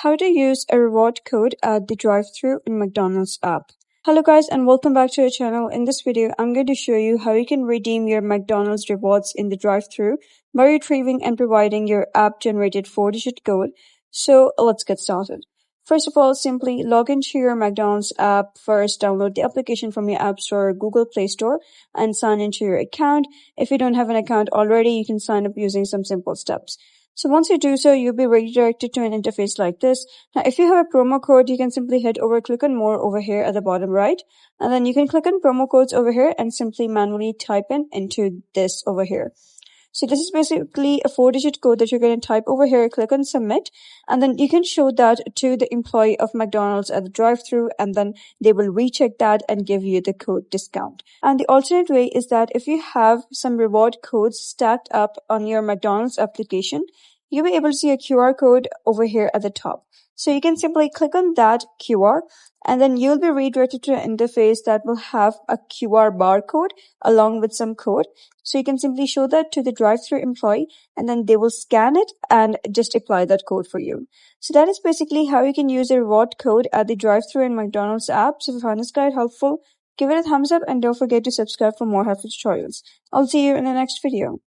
how to use a reward code at the drive-thru in McDonald's app. Hello guys and welcome back to our channel. In this video, I'm going to show you how you can redeem your McDonald's rewards in the drive-thru by retrieving and providing your app-generated 4-digit code. So let's get started. First of all, simply log into your McDonald's app. First, download the application from your App Store or Google Play Store and sign into your account. If you don't have an account already, you can sign up using some simple steps. So once you do so, you'll be redirected to an interface like this. Now, if you have a promo code, you can simply click on more over here at the bottom right. And then you can click on promo codes over here and simply manually type into this over here. So this is basically a 4-digit code that you're going to type over here, click on submit, and then you can show that to the employee of McDonald's at the drive-thru, and then they will recheck that and give you the code discount. And the alternate way is that if you have some reward codes stacked up on your McDonald's application, you'll be able to see a QR code over here at the top. So you can simply click on that QR and then you'll be redirected to an interface that will have a QR barcode along with some code. So you can simply show that to the drive-thru employee and then they will scan it and just apply that code for you. So that is basically how you can use a reward code at the drive-thru in McDonald's app. So if you found this guide helpful, give it a thumbs up and don't forget to subscribe for more helpful tutorials. I'll see you in the next video.